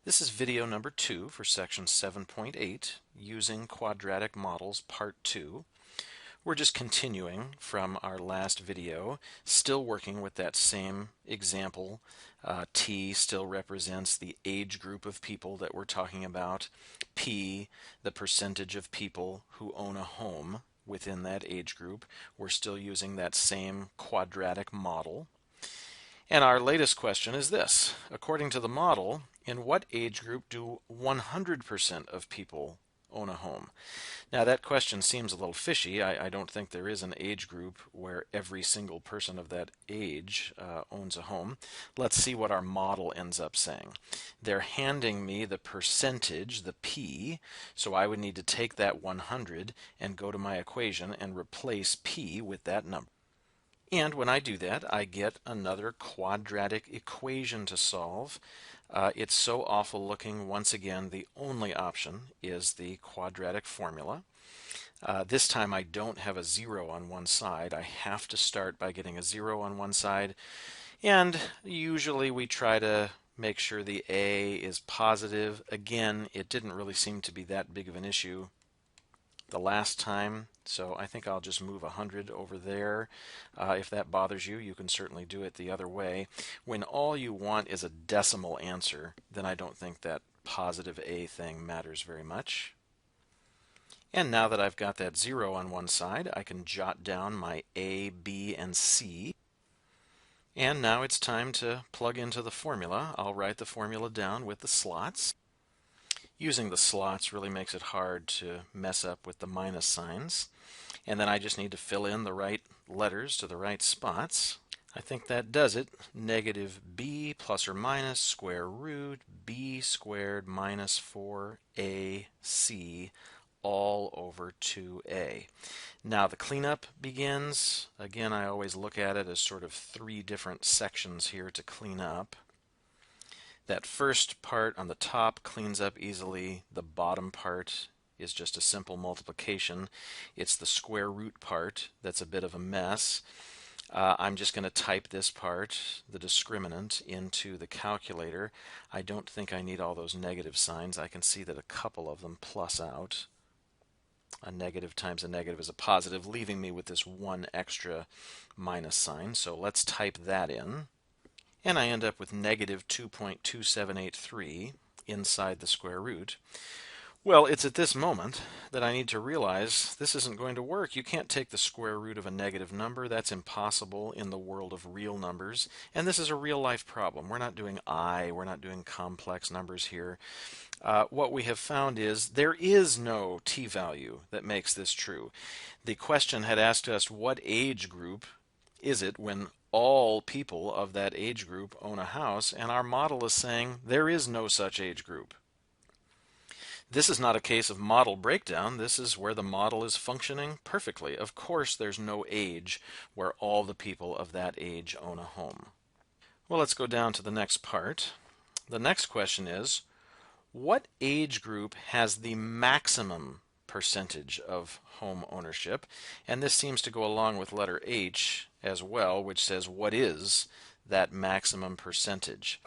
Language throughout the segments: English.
This is video number 2 for section 7.8, using quadratic models part 2. We're just continuing from our last video, still working with that same example. T still represents the age group of people that we're talking about. P, the percentage of people who own a home within that age group. We're still using that same quadratic model. And our latest question is this. According to the model, in what age group do 100% of people own a home? Now that question seems a little fishy. I don't think there is an age group where every single person of that age owns a home. Let's see what our model ends up saying. They're handing me the percentage, the P, so I would need to take that 100 and go to my equation and replace P with that number. And when I do that, I get another quadratic equation to solve. It's so awful looking. Once again, the only option is the quadratic formula. This time I don't have a 0 on one side. I have to start by getting a 0 on one side. And usually we try to make sure the A is positive. Again, it didn't really seem to be that big of an issue the last time, so I think I'll just move 100 over there. If that bothers you, you can certainly do it the other way. When all you want is a decimal answer, then I don't think that positive A thing matters very much. And now that I've got that 0 on one side, I can jot down my A, B, and C. And now it's time to plug into the formula. I'll write the formula down with the slots. Using the slots really makes it hard to mess up with the minus signs. And then I just need to fill in the right letters to the right spots. I think that does it. Negative b plus or minus square root b squared minus 4ac all over 2a. Now the cleanup begins. Again, I always look at it as sort of 3 different sections here to clean up. That first part on the top cleans up easily. The bottom part is just a simple multiplication. It's the square root part that's a bit of a mess. I'm just going to type this part, the discriminant, into the calculator. I don't think I need all those negative signs. I can see that a couple of them plus out. A negative times a negative is a positive, leaving me with this one extra minus sign. So let's type that in. And I end up with negative 2.2783 inside the square root. Well, it's at this moment that I need to realize this isn't going to work. You can't take the square root of a negative number. That's impossible in the world of real numbers. And this is a real-life problem. We're not doing we're not doing complex numbers here. What we have found is there is no t-value that makes this true. The question had asked us what age group is it when all people of that age group own a house, and our model is saying there is no such age group. This is not a case of model breakdown. This is where the model is functioning perfectly. Of course, there's no age where all the people of that age own a home. Well, let's go down to the next part. The next question is, what age group has the maximum percentage of home ownership? And this seems to go along with letter H as well, which says what is that maximum percentage?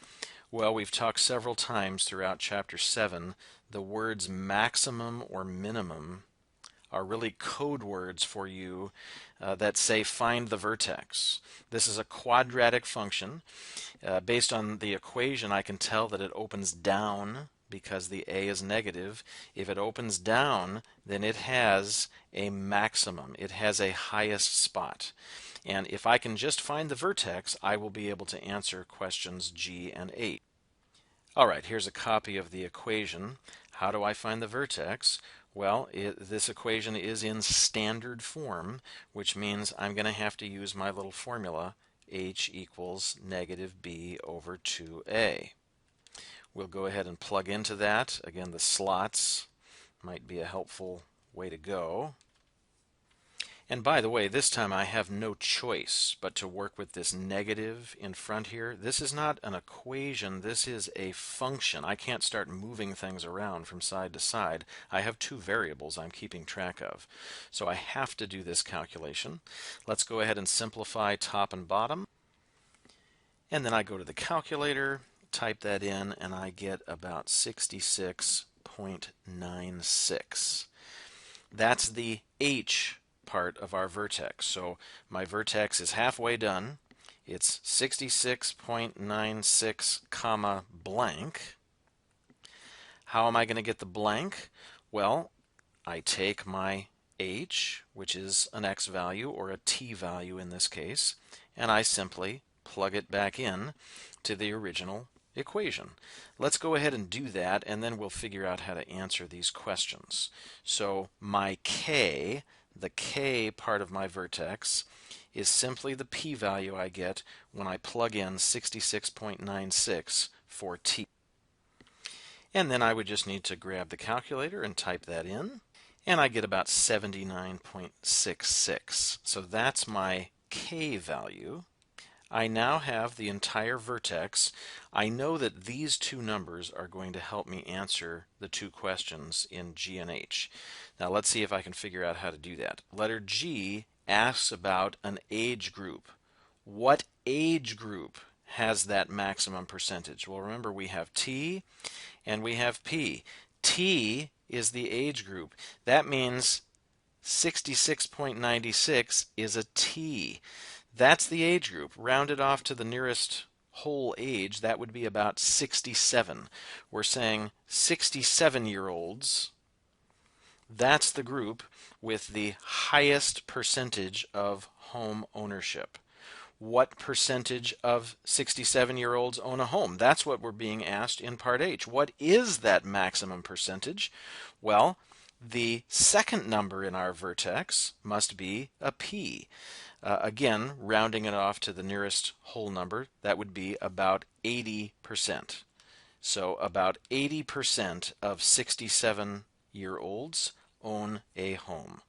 Well, we've talked several times throughout chapter 7. The words maximum or minimum are really code words for you that say find the vertex. This is a quadratic function. Based on the equation, I can tell that it opens down because the a is negative. If it opens down, then it has a maximum. It has a highest spot. And if I can just find the vertex, I will be able to answer questions G and H. All right, here's a copy of the equation. How do I find the vertex? Well, this equation is in standard form, which means I'm going to have to use my little formula, h equals negative b over 2a. We'll go ahead and plug into that. Again, the slots might be a helpful way to go. And by the way, this time I have no choice but to work with this negative in front here. This is not an equation, this is a function. I can't start moving things around from side to side. I have 2 variables I'm keeping track of. So I have to do this calculation. Let's go ahead and simplify top and bottom. And then I go to the calculator, type that in, and I get about 66.96. That's the H part of our vertex. So my vertex is halfway done. It's 66.96 comma blank. How am I going to get the blank? Well, I take my H, which is an X value or a T value in this case, and I simply plug it back in to the original equation. Let's go ahead and do that, and then we'll figure out how to answer these questions. So my K, the K part of my vertex, is simply the p-value I get when I plug in 66.96 for T. And then I would just need to grab the calculator and type that in, and I get about 79.66. So that's my K value. I now have the entire vertex. I know that these two numbers are going to help me answer the two questions in G and H. Now let's see if I can figure out how to do that. Letter G asks about an age group. What age group has that maximum percentage? Well, remember we have T and we have P. T is the age group. That means 66.96 is a T. That's the age group. Rounded off to the nearest whole age, that would be about 67. We're saying 67-year-olds, that's the group with the highest percentage of home ownership. What percentage of 67-year-olds own a home? That's what we're being asked in Part H. What is that maximum percentage? Well, the second number in our vertex must be a P. Again, rounding it off to the nearest whole number, that would be about 80%. So about 80% of 67-year-olds own a home.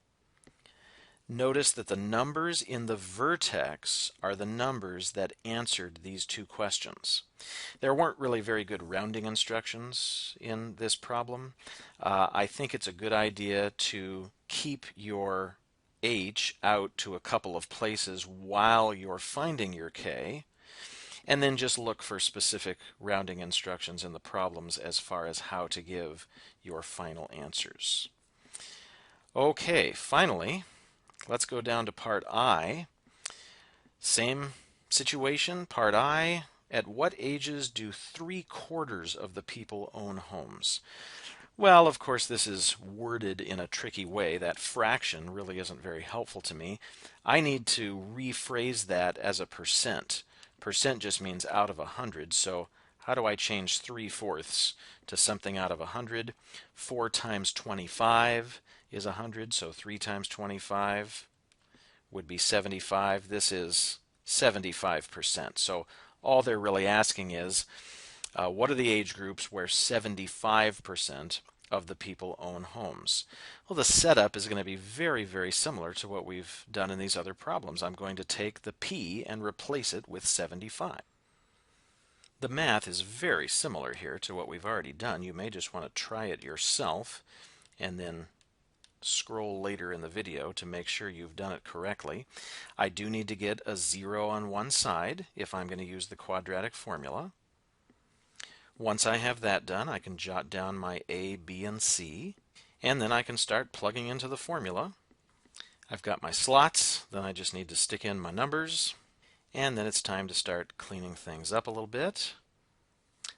Notice that the numbers in the vertex are the numbers that answered these two questions. There weren't really very good rounding instructions in this problem. I think it's a good idea to keep your H out to a couple of places while you're finding your K, and then just look for specific rounding instructions in the problems as far as how to give your final answers. Okay, finally, let's go down to Part I. Same situation, Part I. At what ages do 3/4 of the people own homes? Well, of course, this is worded in a tricky way. That fraction really isn't very helpful to me. I need to rephrase that as a percent. Percent just means out of 100, so how do I change 3/4 to something out of 100? 4 times 25 is 100, so 3 times 25 would be 75. This is 75%. So all they're really asking is, what are the age groups where 75% of the people own homes? Well, the setup is going to be very, very similar to what we've done in these other problems. I'm going to take the P and replace it with 75. The math is very similar here to what we've already done. You may just want to try it yourself and then scroll later in the video to make sure you've done it correctly. I do need to get a 0 on one side if I'm going to use the quadratic formula. Once I have that done, I can jot down my A, B, and C, and then I can start plugging into the formula. I've got my slots, then I just need to stick in my numbers, and then it's time to start cleaning things up a little bit.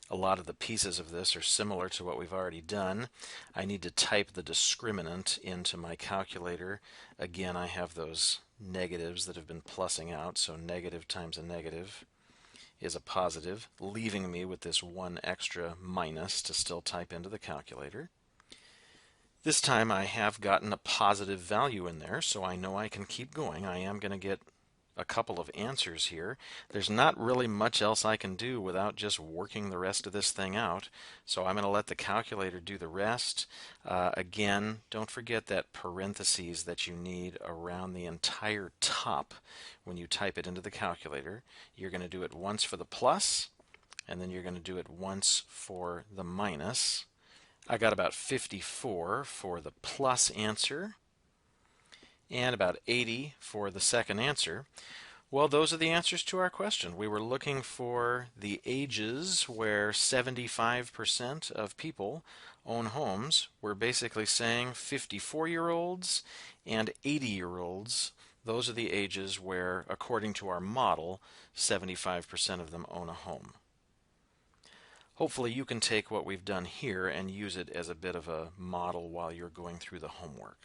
A lot of the pieces of this are similar to what we've already done. I need to type the discriminant into my calculator. Again, I have those negatives that have been plussing out, so negative times a negative is a positive, leaving me with this one extra minus to still type into the calculator. This time I have gotten a positive value in there, so I know I can keep going. I am going to get a couple of answers here. There's not really much else I can do without just working the rest of this thing out, so I'm going to let the calculator do the rest. Again, don't forget that parentheses that you need around the entire top when you type it into the calculator. You're going to do it once for the plus, and then you're going to do it once for the minus. I got about 54 for the plus answer, and about 80 for the second answer. Well, those are the answers to our question. We were looking for the ages where 75% of people own homes. We're basically saying 54-year-olds and 80-year-olds. Those are the ages where, according to our model, 75% of them own a home. Hopefully you can take what we've done here and use it as a bit of a model while you're going through the homework.